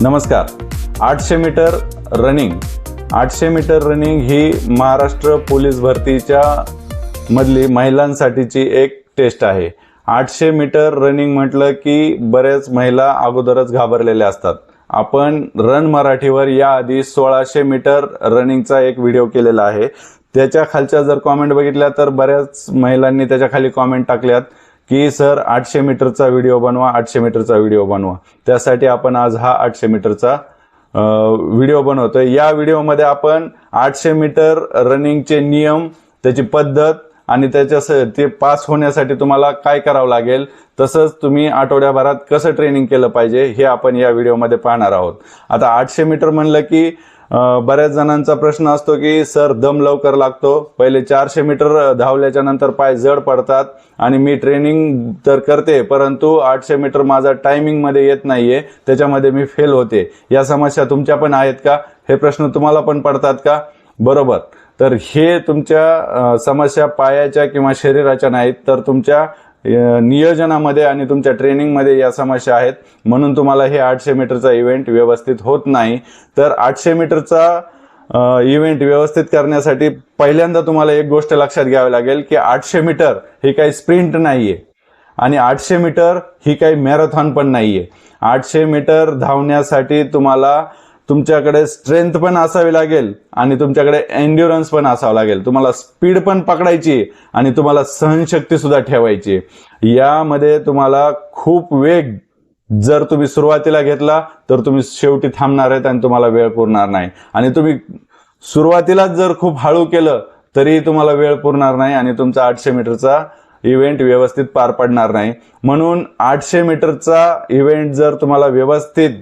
नमस्कार. 800 metre running 800 metre running ही Maharashtra police भरतीच्या मधली महिलांसाठीची एक टेस्ट आहे. 800 मीटर रनिंग म्हटलं की बरेच महिला अगोदरच घाबरलेल्या असतात. आपण रन मराठीवर याआधी 1600 मीटर रनिंगचा एक व्हिडिओ केलेला आहे. त्याच्या खालच्या जर कॉमेंट बघितल्या तर बऱ्याच महिलांनी त्याच्या खाली कॉमेंट टाकल्यात की सर 800 मीटरचा व्हिडिओ बनवा, 800 मीटरचा व्हिडिओ बनवा. त्यासाठी आपण आज हा 800 मीटरचा व्हिडिओ बनवतोय. या व्हिडिओमध्ये आपण 800 मीटर रनिंगचे नियम, त्याची पद्धत आणि ते पास होण्यासाठी तुम्हाला काय करावं लागेल, तसंच तुम्ही आठवड्याभरात कसं ट्रेनिंग केलं पाहिजे हे आपण या व्हिडिओमध्ये पाहणार आहोत. आता 800 मीटर म्हणलं की बऱ्याच जणांचा प्रश्न असतो की सर दम लवकर लागतो, पहिले 400 मीटर धावल्याच्या नंतर पाय जड पडतात आणि मी ट्रेनिंग तर करते परंतु 800 मीटर माझा टायमिंग मध्ये येत नाहीये, त्याच्यामध्ये मी फेल होते. या समस्या तुमच्या पण आहेत का? हे प्रश्न तुम्हाला पण पडतात का? बरोबर. तर हे तुमच्या समस्या पायाच्या किंवा शरीराच्या नाहीत, तर तुमच्या नियोजनामध्ये आणि तुमच्या ट्रेनिंगमध्ये या समस्या आहेत. म्हणून तुम्हाला हे 800 मीटरचा इव्हेंट व्यवस्थित होत नाही. तर 800 मीटरचा इव्हेंट व्यवस्थित करण्यासाठी पहिल्यांदा तुम्हाला एक गोष्ट लक्षात घ्यावी लागेल की 800 मीटर ही काही स्प्रिंट नाहीये आणि 800 मीटर ही काही मॅरेथॉन पण नाहीये. 800 मीटर धावण्यासाठी तुम्हाला तुमच्याकडे स्ट्रेंथ पण असावी लागेल आणि तुमच्याकडे एन्ड्युरन्स पण असावं लागेल. तुम्हाला स्पीड पण पकडायची आणि तुम्हाला सहनशक्ती सुद्धा ठेवायची. यामध्ये तुम्हाला खूप वेग जर तुम्ही सुरुवातीला घेतला तर तुम्ही शेवटी थांबणार आहेत आणि तुम्हाला वेळ पुरणार नाही. आणि तुम्ही सुरुवातीलाच जर खूप हळू केलं तरी तुम्हाला वेळ पुरणार नाही आणि तुमचा 800 मीटरचा इव्हेंट व्यवस्थित पार पडणार नाही. म्हणून 800 मीटरचा इव्हेंट जर तुम्हाला व्यवस्थित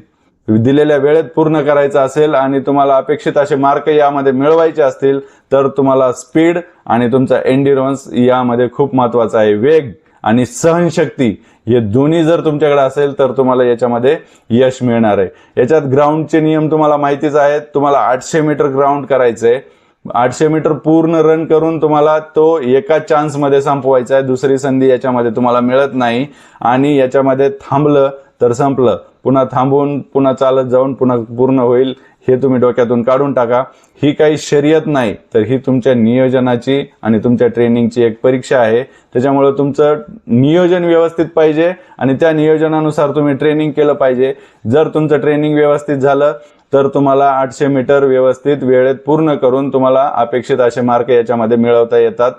दिलेल्या वेळेत पूर्ण करायचा असेल आणि तुम्हाला अपेक्षित असे मार्क यामध्ये मिळवायचे असतील तर तुम्हाला स्पीड आणि तुमचा एन्ड्युरन्स यामध्ये खूप महत्वाचा आहे. वेग आणि सहनशक्ती हे दोन्ही जर तुमच्याकडे असेल तर तुम्हाला याच्यामध्ये यश मिळणार आहे. याच्यात ग्राउंडचे नियम तुम्हाला माहितीच आहेत. तुम्हाला 800 मीटर ग्राउंड करायचंय. 800 मीटर पूर्ण रन करून तुम्हाला तो एका चान्स मध्ये संपवायचा आहे. दुसरी संधी याच्यामध्ये तुम्हाला मिळत नाही आणि याच्यामध्ये थांबलं तर संपलं. पुन्हा थांबून पुन्हा चालत जाऊन पुन्हा पूर्ण होईल हे तुम्ही डोक्यातून काढून टाका. ही काही शर्यत नाही, तर ही तुमच्या नियोजनाची आणि तुमच्या ट्रेनिंगची एक परीक्षा आहे. त्याच्यामुळे तुमचं नियोजन व्यवस्थित पाहिजे आणि त्या नियोजनानुसार तुम्ही ट्रेनिंग केलं पाहिजे. जर तुमचं ट्रेनिंग व्यवस्थित झालं तर तुम्हाला 800 मीटर व्यवस्थित वेळेत पूर्ण करून तुम्हाला अपेक्षित असे मार्क याच्यामध्ये मिळवता येतात.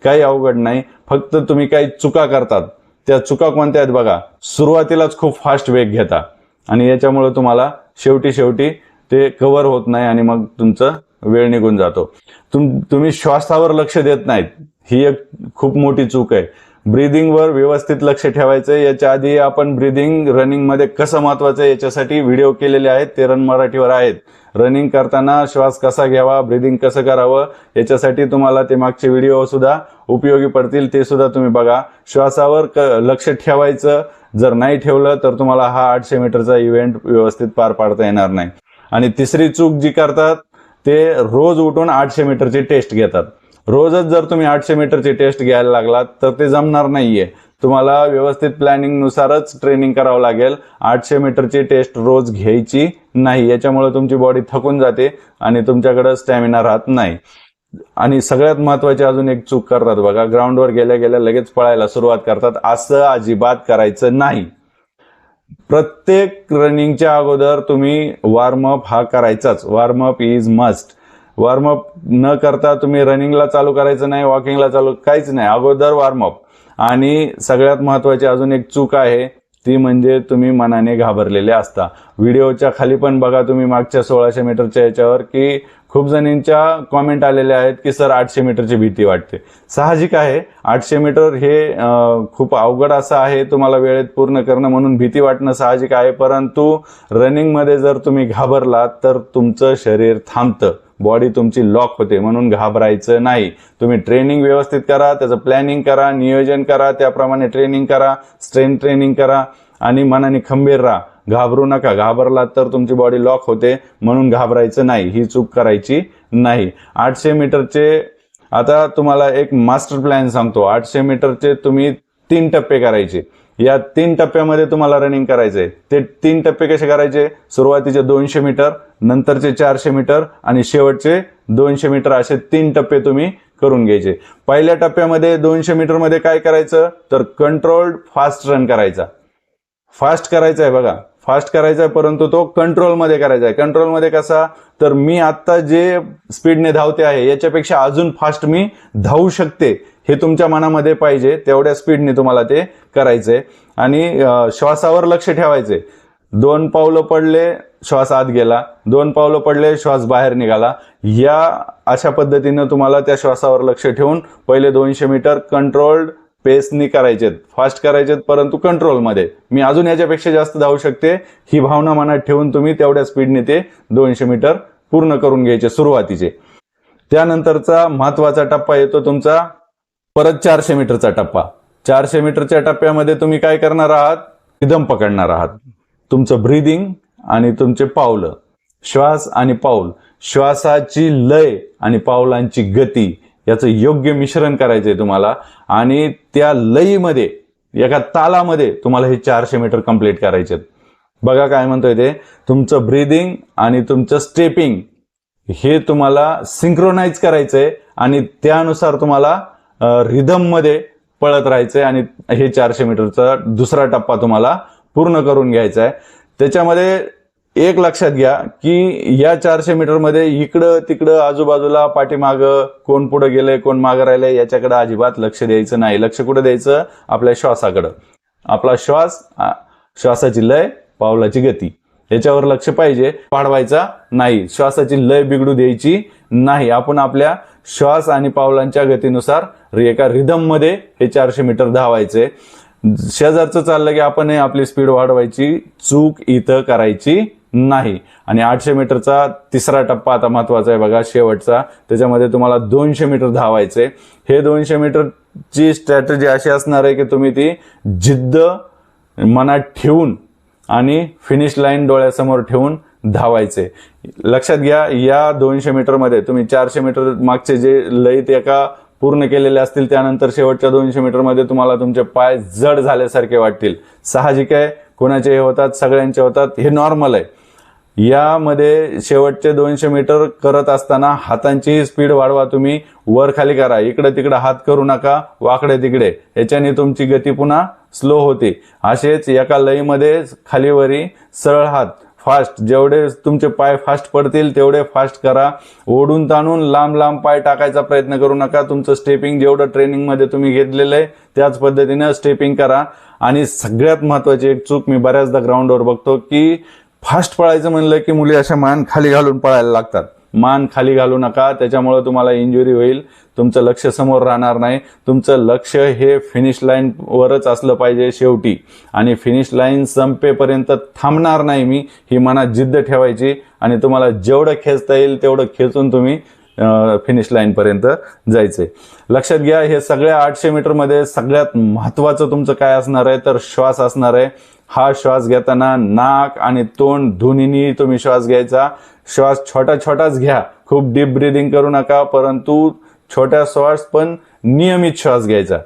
काही अवघड नाही. फक्त तुम्ही काही चुका करतात. त्या चुका कोणत्या आहेत बघा. सुरुवातीलाच खूप फास्ट वेग घेता आणि याच्यामुळे तुम्हाला शेवटी ते कव्हर होत नाही आणि मग तुमचं वेळ निघून जातो. तुम्ही श्वासावर लक्ष देत नाहीत, ही एक खूप मोठी चूक आहे. ब्रीदिंगवर व्यवस्थित लक्ष ठेवायचं. याच्या आधी आपण ब्रीदिंग रनिंग मध्ये कसं महत्वाचं आहे याच्यासाठी व्हिडिओ केलेले आहेत, ते रन मराठीवर आहेत. रनिंग करताना श्वास कसा घ्यावा, ब्रीदिंग कसं करावं याच्यासाठी तुम्हाला ते मागचे व्हिडिओ सुद्धा उपयोगी पडतील, ते सुद्धा तुम्ही बघा. श्वासावर लक्ष ठेवायचं. जर नाही ठेवलं तर तुम्हाला हा 800 मीटरचा इव्हेंट व्यवस्थित पार पाडता येणार नाही. आणि तिसरी चूक जी करतात ते रोज उठून 800 मीटरची टेस्ट घेतात. रोजच जर तुम्ही 800 मीटरची टेस्ट घ्यायला लागलात तर ते जमणार नाहीये. तुम्हाला व्यवस्थित प्लॅनिंग नुसारच ट्रेनिंग करावं लागेल. 800 मीटरची टेस्ट रोज घ्यायची नाही. याच्यामुळे तुमची बॉडी थकून जाते आणि तुमच्याकडे स्टॅमिना राहत नाही. आणि सगळ्यात महत्वाची अजून एक चूक करतात बघा. ग्राउंडवर गेल्या गेल्या लगेच पळायला सुरुवात करतात. असं अजिबात करायचं नाही. प्रत्येक रनिंगच्या अगोदर तुम्ही वॉर्मअप हा करायचाच. Warm up is must. वॉर्मअप न करता तुम्ही रनिंगला चालू करायचं नाही, वॉकिंगला चालू काहीच नाही. अगोदर वॉर्मअप. आणि सगळ्यात महत्वाची अजून एक चूक आहे ती म्हणजे तुम्ही मनाने घाबरलेले असता. व्हिडिओच्या खाली पण बघा तुम्ही मागच्या 1600 मीटरच्या याच्यावर की खूप जणींच्या कॉमेंट आलेल्या आहेत की सर 800 मीटरची भीती वाटते. साहजिक आहे. 800 मीटर हे खूप अवघड असं आहे तुम्हाला वेळेत पूर्ण करणं, म्हणून भीती वाटणं साहजिक आहे. परंतु रनिंग मध्ये जर तुम्ही घाबरलात तर तुमचं शरीर थांबतं, बॉडी तुमची लॉक होते. म्हणून घाबरायचं नाही. तुम्ही ट्रेनिंग व्यवस्थित करा, त्याचं प्लॅनिंग करा, नियोजन करा, त्याप्रमाणे ट्रेनिंग करा, स्ट्रेंथ ट्रेनिंग करा आणि मनाने खंबीर राहा. घाबरू नका. घाबरलात तर तुमची बॉडी लॉक होते, म्हणून घाबरायचं नाही. ही चूक करायची नाही. 800 मीटरचे आता तुम्हाला एक मास्टर प्लॅन सांगतो. 800 मीटरचे तुम्ही 3 टप्पे करायचे. या 3 टप्प्यामध्ये तुम्हाला रनिंग करायचंय। ते 3 टप्पे कसे करायचे? सुरुवातीचे 200 मीटर, नंतरचे 400 मीटर आणि शेवटचे 200 मीटर, असे 3 टप्पे तुम्ही करून घ्यायचे। पहिल्या टप्प्यामध्ये 200 मीटर मध्ये काय करायचं तर कंट्रोल्ड फास्ट रन करायचा। फास्ट करायचा आहे बघा, फास्ट करायचा आहे, परंतु तो कंट्रोल मध्ये करायचा आहे। कंट्रोल मध्ये कसा तर मी आता जे स्पीडने धावते आहे याच्यापेक्षा अजून फास्ट मी धावू शकते हे तुमच्या मनामध्ये पाहिजे, तेवढ्या स्पीडने तुम्हाला ते करायचंय। आणि श्वासावर लक्ष ठेवायचे। 2 पावलं पडले श्वास आत गेला, 2 पावलं पडले श्वास बाहेर निघाला, या अशा पद्धतीने तुम्हाला त्या श्वासावर लक्ष ठेवून पहिले 200 मीटर कंट्रोल्ड पेसनी करायचेत, फास्ट करायचेत, परंतु कंट्रोलमध्ये। मी अजून याच्यापेक्षा जास्त धावू शकते ही भावना मनात ठेवून तुम्ही तेवढ्या स्पीडने ते 200 मीटर पूर्ण करून घ्यायचे सुरुवातीचे। त्यानंतरचा महत्वाचा टप्पा येतो तुमचा परत 400 मीटरचा टप्पा। 400 मीटरच्या टप्प्यामध्ये तुम्ही काय करणार आहात? रिदम पकडणार आहात। तुमचं ब्रीदिंग आणि तुमचे पावलं, श्वास आणि पाऊल, श्वासाची लय आणि पावलांची गती याचं योग्य मिश्रण करायचंय तुम्हाला। आणि त्या लयीमध्ये एका तालामध्ये तुम्हाला हे 400 मीटर कंप्लीट करायचे। बघा काय म्हणतोय ते, तुमचं ब्रीदिंग आणि तुमचं स्टेपिंग हे तुम्हाला सिंक्रोनाइज करायचंय आणि त्यानुसार तुम्हाला रिदम मध्ये पळत राहायचंय आणि हे 400 मीटरचा दुसरा टप्पा तुम्हाला पूर्ण करून घ्यायचा आहे। त्याच्यामध्ये एक लक्षात घ्या की या 400 मीटर मध्ये इकडं तिकडं आजूबाजूला पाठीमागं कोण पुढे गेलंय कोण मागं राहिलंय याच्याकडे अजिबात लक्ष द्यायचं नाही। लक्ष कुठे द्यायचं? आपल्या श्वासाकडे। आपला श्वास, श्वासाची लय, पावलाची गती याच्यावर लक्ष पाहिजे, वाढवायचा नाही। श्वासाची लय बिघडू द्यायची नाही। आपण आपल्या श्वास आणि पावलांच्या गतीनुसार एका रिदम मध्ये हे 400 मीटर धावायचे। शेजारचं चाललं की आपण आपली स्पीड वाढवायची, चूक इथं करायची नाही। आणि 800 मीटरचा तिसरा टप्पा आता महत्वाचा आहे बघा, शेवटचा। त्याच्यामध्ये तुम्हाला 200 मीटर धावायचे। हे 200 मीटरची स्ट्रॅटेजी अशी असणार आहे की तुम्ही ती जिद्द मनात ठेवून आणि फिनिश लाईन डोळ्यासमोर ठेवून धावायचे। लक्षात घ्या, या 200 मीटर मध्ये तुम्ही 400 मीटर मागचे जे लयीत एका पूर्ण केलेले असतील, त्यानंतर शेवटच्या 200 मीटर मध्ये तुम्हाला तुमचे पाय जड झाल्यासारखे वाटतील। साहजिक आहे, कोणाचे होतात, सगळ्यांचे होतात, हे नॉर्मल आहे। यामध्ये शेवटचे 200 मीटर करत असताना हातांची स्पीड वाढवा, तुम्ही वर खाली करा, इकडे तिकडे हात करू नका, वाकडे तिकडे, याच्याने तुमची गती पुन्हा स्लो होते। असेच एका लयीमध्ये खालीवरी सरळ हात फास्ट, जेवढे तुमचे पाय फास्ट पडतील तेवढे फास्ट करा। ओढून ताणून लांब लांब पाय टाकायचा प्रयत्न करू नका। तुमचं स्टेपिंग जेवढं ट्रेनिंग मध्ये तुम्ही घेतलेलं आहे त्याच पद्धतीने स्टेपिंग करा। आणि सगळ्यात महत्वाची एक चूक मी बऱ्याचदा ग्राउंडवर बघतो की फास्ट पळायचं म्हणलं की मुली अशा मान खाली घालून पळायला लागतात। मान खाली घालू नका, त्याच्यामुळे तुम्हाला इंजुरी होईल, तुमचं लक्ष समोर राहणार नाही। तुमचं लक्ष हे फिनिश लाईन वरच असलं पाहिजे शेवटी, आणि फिनिश लाईन संपेपर्यंत थांबणार नाही मी, ही मनात जिद्द ठेवायची। आणि तुम्हाला जेवढं खेचता येईल तेवढं खेचून तुम्ही फिनिश लाईन पर्यंत जायचंय। लक्षात घ्या, हे सगळ्या 800 मीटर मध्ये सगळ्यात महत्वाचं तुमचं काय असणार आहे तर श्वास असणार आहे। हा श्वास घेताना नाक आणि तोंड दोन्हीनी तुम्ही श्वास घ्यायचा। श्वास छोटा छोटाच घ्या, खूप डीप ब्रीदिंग करू नका, परंतु छोट्या श्वास पण नियमित श्वास घ्यायचा।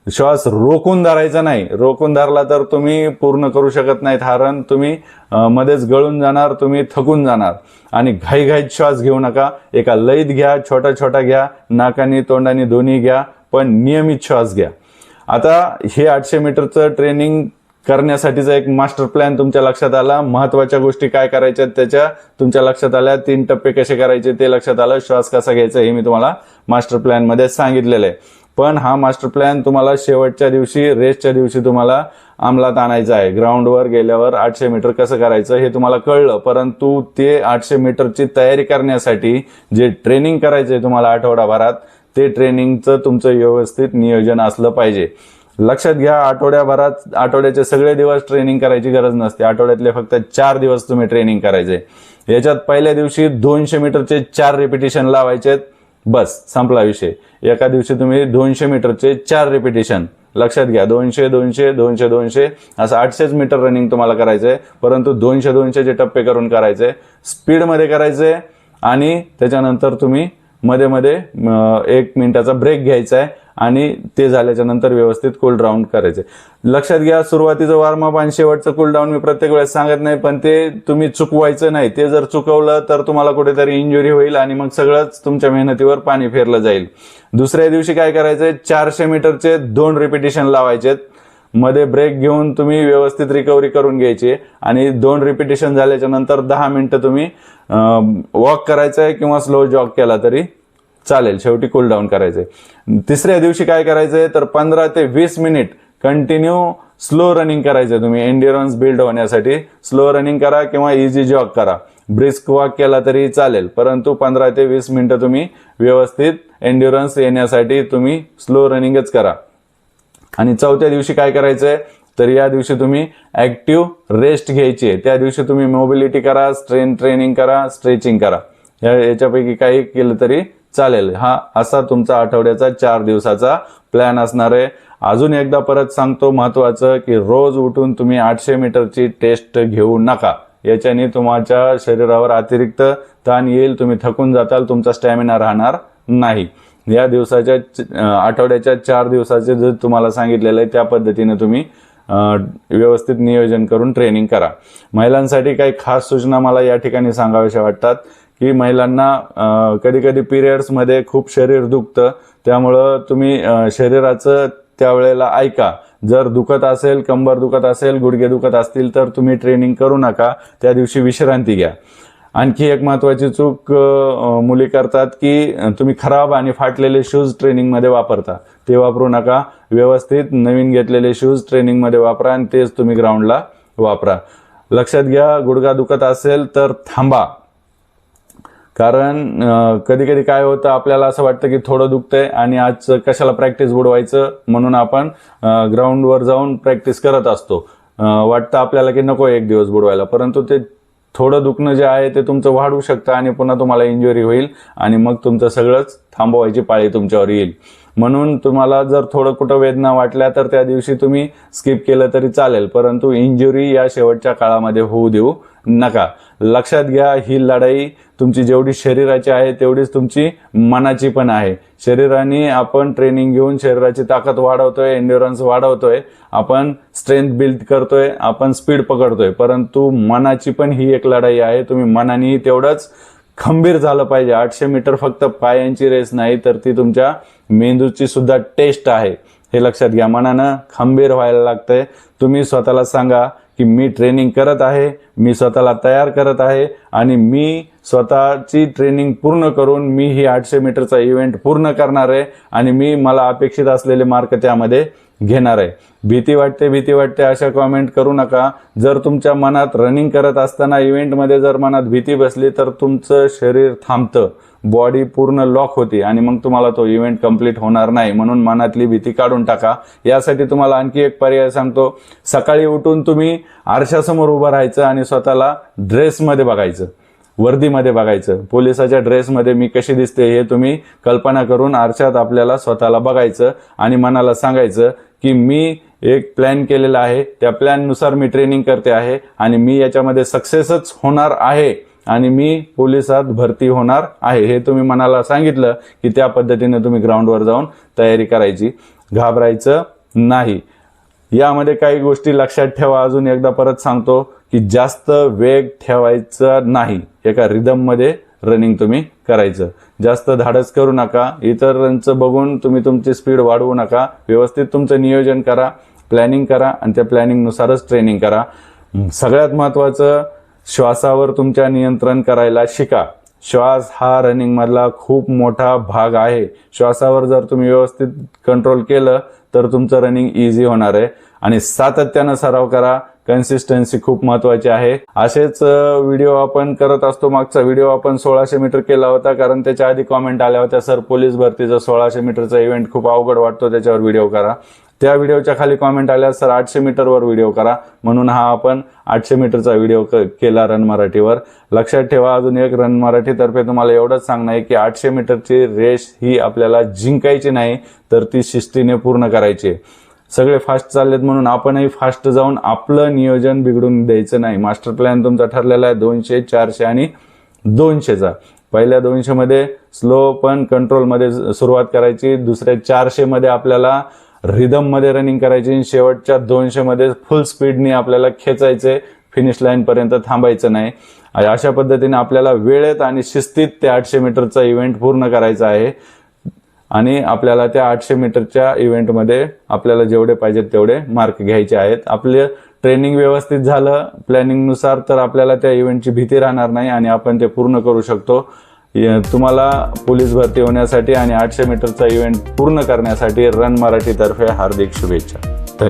श्वास रोखून धरायचा नाही, रोखून धरला तर तुम्ही पूर्ण करू शकत नाहीत हा रन, तुम्ही मध्येच गळून जाणार, तुम्ही थकून जाणार। आणि घाईघाईत श्वास घेऊ नका, एका लयीत घ्या, छोटा छोटा घ्या, नाकानी तोंडानी दोन्ही घ्या, पण नियमित श्वास घ्या। आता हे 800 मीटरचं ट्रेनिंग करण्यासाठीचा एक मास्टर प्लॅन तुमच्या लक्षात आला। महत्वाच्या गोष्टी काय करायच्या त्याच्या तुमच्या लक्षात आल्या, 3 टप्पे कसे करायचे ते लक्षात आलं, श्वास कसा घ्यायचा हे मी तुम्हाला मास्टर प्लॅन मध्ये सांगितलेलं आहे। पण हा मास्टर प्लॅन तुम्हाला शेवटच्या दिवशी, रेसच्या दिवशी तुम्हाला अंमलात आणायचा आहे। ग्राउंडवर गेल्यावर 800 मीटर कसं करायचं हे तुम्हाला कळलं, परंतु ते 800 मीटरची तयारी करण्यासाठी जे ट्रेनिंग करायचंय तुम्हाला आठवडाभरात, ते ट्रेनिंगचं तुमचं व्यवस्थित नियोजन असलं पाहिजे। लक्षात घ्या, आठवड्याचे सगळे दिवस ट्रेनिंग करायची गरज नसते, आठवड्यातले फक्त 4 दिवस तुम्ही ट्रेनिंग करायचे। याच्यात पहिल्या दिवशी 200 मीटरचे 4 रिपिटेशन लावायचे, बस संपला विषय। एका दिवशी तुम्ही 200 मीटरचे 4 रिपिटेशन, लक्षात घ्या 200 200 200 200 असं 800 मीटर रनिंग तुम्हाला करायचंय, परंतु 200 200 चे टप्पे करून करायचे, स्पीड मध्ये करायचंय। आणि त्याच्यानंतर तुम्ही मध्ये मध्ये 1 मिनिटाचा ब्रेक घ्यायचा आहे आणि ते झाल्याच्या नंतर व्यवस्थित कूल डाऊन करायचे. लक्षात घ्या, सुरुवातीचं वॉर्मअप आणि शेवटचं कूल डाऊन मी प्रत्येक वेळेस सांगत नाही, पण ते तुम्ही चुकवायचं नाही. ते जर चुकवलं तर तुम्हाला कुठेतरी इंजुरी होईल आणि मग सगळंच तुमच्या मेहनतीवर पाणी फेरलं जाईल. दुसऱ्या दिवशी काय करायचंय, 400 मीटरचे 2 रिपिटेशन लावायचेत. मध्ये ब्रेक घेऊन तुम्ही व्यवस्थित रिकव्हरी करून घ्यायची आणि 2 रिपिटेशन झाल्याच्या नंतर 10 मिनिटं तुम्ही वॉक करायचंय किंवा स्लो जॉग केला तरी चालेल. शेवटी कूल डाऊन करायचंय. तिसऱ्या दिवशी काय करायचंय तर 15 ते 20 मिनिट कंटिन्यू स्लो रनिंग करायचंय. तुम्ही एंड्युरन्स बिल्ड होण्यासाठी स्लो रनिंग करा किंवा इझी जॉग करा. ब्रिस्क वॉक केला तरी चालेल, परंतु 15 ते 20 मिनिटं तुम्ही व्यवस्थित एंड्युरन्स येण्यासाठी तुम्ही स्लो रनिंगच करा. आणि चौथ्या दिवशी काय करायचंय तर या दिवशी तुम्ही ऍक्टिव्ह रेस्ट घ्यायची आहे. त्या दिवशी तुम्ही मोबिलिटी करा, स्ट्रेंथ ट्रेनिंग करा, स्ट्रेचिंग करा. याच्यापैकी काही केलं तरी चालेल. हा असा तुमचा आठवड्याचा 4 दिवसाचा प्लॅन असणार आहे. अजून एकदा परत सांगतो महत्वाचं की रोज उठून तुम्ही 800 मीटरची टेस्ट घेऊ नका. याच्याने तुमच्या शरीरावर अतिरिक्त ताण येईल, तुम्ही थकून जाताल, तुमचा स्टॅमिना राहणार नाही. या दिवसाच्या आठवड्याच्या 4 दिवसाचे जे तुम्हाला सांगितलेलं आहे त्या पद्धतीने तुम्ही व्यवस्थित नियोजन करून ट्रेनिंग करा. महिलांसाठी काही खास सूचना मला या ठिकाणी सांगाव्याशा वाटतात की महिलांना कधी कधी पिरियड्समध्ये खूप शरीर दुखतं, त्यामुळं तुम्ही शरीराचं त्यावेळेला ऐका. जर दुखत असेल, कंबर दुखत असेल, गुडघे दुखत असतील तर तुम्ही ट्रेनिंग करू नका, त्या दिवशी विश्रांती घ्या. आणखी एक महत्वाची चूक मुली करतात की तुम्ही खराब आणि फाटलेले शूज ट्रेनिंगमध्ये वापरता. ते वापरू नका. व्यवस्थित नवीन घेतलेले शूज ट्रेनिंगमध्ये वापरा आणि तेच तुम्ही ग्राउंडला वापरा. लक्षात घ्या, गुडघा दुखत असेल तर थांबा. कारण कधी कधी काय होतं, आपल्याला असं वाटतं की थोडं दुखतंय आणि आज कशाला प्रॅक्टिस बुडवायचं म्हणून आपण ग्राउंडवर जाऊन प्रॅक्टिस करत असतो. वाटतं आपल्याला की नको एक दिवस बुडवायला, परंतु ते थोडं दुखणं जे आहे ते तुमचं वाढू शकतं आणि पुन्हा तुम्हाला इंजुरी होईल आणि मग तुमचं सगळंच थांबवायची पाळी तुमच्यावर येईल. म्हणून तुम्हाला जर थोडं कुठं वेदना वाटल्या तर त्या दिवशी तुम्ही स्किप केलं तरी चालेल, परंतु इंजुरी या शेवटच्या काळामध्ये होऊ देऊ नका. लक्षात घ्या, ही लढाई तुमची जेवढी शरीराची आहे तेवढीच तुमची मनाची पण आहे. शरीराने आपण ट्रेनिंग घेऊन शरीराची ताकद वाढवतोय, एंड्युरन्स वाढवतोय, आपण स्ट्रेंथ बिल्ड करतोय, आपण स्पीड पकडतोय, परंतु मनाची पण ही एक लढाई आहे. तुम्ही मनानेही तेवढंच खंबीर झालं पाहिजे. 800 मीटर फक्त पायांची रेस नाही तर ती तुमच्या मेंदूची सुद्धा टेस्ट आहे, हे लक्षात घ्या. मनानं खंबीर व्हायला लागतंय. तुम्ही स्वतःला सांगा की मी ट्रेनिंग करत आहे, मी स्वतःला तयार करत आहे आणि मी स्वतःची ट्रेनिंग पूर्ण करून मी ही 800 मीटरचा इव्हेंट पूर्ण करणार आहे आणि मी मला अपेक्षित असलेले मार्क त्यामध्ये घेणार आहे. भीती वाटते अशा कॉमेंट करू नका. जर तुमच्या मनात रनिंग करत असताना इव्हेंटमध्ये जर मनात भीती बसली तर तुमचं शरीर थांबतं, बॉडी पूर्ण लॉक होती आणि मग तुम्हाला तो इव्हेंट कंप्लीट होणार नाही. म्हणून मनातली भीती काढून टाका. यासाठी तुम्हाला आणखी एक पर्याय सांगतो. सकाळी उठून तुम्ही आरशासमोर उभं राहायचं आणि स्वतःला ड्रेसमध्ये बघायचं, वर्दीमध्ये बघायचं. पोलिसाच्या ड्रेसमध्ये मी कशी दिसते हे तुम्ही कल्पना करून आरशात आपल्याला स्वतःला बघायचं आणि मनाला सांगायचं की मी एक प्लॅन केलेला आहे, त्या प्लॅननुसार मी ट्रेनिंग करते आहे आणि मी याच्यामध्ये सक्सेसच होणार आहे आणि मी पोलिसात भरती होणार आहे. हे तुम्ही मनाला सांगितलं की त्या पद्धतीने तुम्ही ग्राउंडवर जाऊन तयारी करायची. घाबरायचं नाही. यामध्ये काही गोष्टी लक्षात ठेवा. अजून एकदा परत सांगतो की जास्त वेग ठेवायचा नाही. एका रिदममध्ये रनिंग तुम्ही करायचं. जास्त धाडस करू नका. इतरांचं बघून तुम्ही तुमची स्पीड वाढवू नका. व्यवस्थित तुमचं नियोजन करा, प्लॅनिंग करा आणि त्या प्लॅनिंगनुसारच ट्रेनिंग करा. सगळ्यात महत्वाचं, श्वासावर तुमच्या नियंत्रण करायला शिका. श्वास हा रनिंग मधला खूप मोठा भाग आहे. श्वासावर जर तुम्ही व्यवस्थित कंट्रोल केलं तर तुमचं रनिंग इझी होणार आहे आणि सातत्यानं सराव करा. कन्सिस्टन्सी खूप महत्वाची आहे. असेच व्हिडिओ आपण करत असतो. मागचा व्हिडिओ आपण 1600 मीटर केला होता, कारण त्याच्या आधी कॉमेंट आल्या होत्या, सर पोलीस भरतीचा 1600 मीटरचा इव्हेंट खूप अवघड वाटतो, त्याच्यावर व्हिडिओ करा. त्या व्हिडिओच्या खाली कॉमेंट आल्या, सर 800 मीटरवर व्हिडिओ करा, म्हणून हा आपण 800 मीटरचा व्हिडिओ केला रन मराठीवर. लक्षात ठेवा, अजून एक रन मराठीतर्फे तुम्हाला एवढंच सांगणं आहे की 800 मीटरची रेस ही आपल्याला जिंकायची नाही तर ती शिस्तीने पूर्ण करायची. सगळे फास्ट चाललेत म्हणून आपणही फास्ट जाऊन आपलं नियोजन बिघडून द्यायचं नाही. मास्टर प्लॅन तुमचा ठरलेला आहे 200, 400 आणि 200चा. पहिल्या 200 मध्ये स्लो पण कंट्रोलमध्ये सुरुवात करायची, दुसऱ्या 400 मध्ये आपल्याला रिदम मध्ये रनिंग करायची, शेवटच्या 200 मध्ये फुल स्पीडनी आपल्याला खेचायचे, फिनिश लाईन पर्यंत थांबायचं नाही. अशा पद्धतीने आपल्याला वेळेत आणि शिस्तीत ते 800 मीटरचा इव्हेंट पूर्ण करायचा आहे. आणि आपल्याला त्या 800 मीटरच्या इव्हेंटमध्ये आपल्याला जेवढे पाहिजेत तेवढे मार्क घ्यायचे आहेत. आपले ट्रेनिंग व्यवस्थित झालं प्लॅनिंगनुसार तर आपल्याला त्या इव्हेंटची भीती राहणार नाही आणि आपण ते पूर्ण करू शकतो. तुम्हाला पोलीस भरती होण्यासाठी आणि 800 मीटरचा इव्हेंट पूर्ण करण्यासाठी रन मराठीतर्फे हार्दिक शुभेच्छा.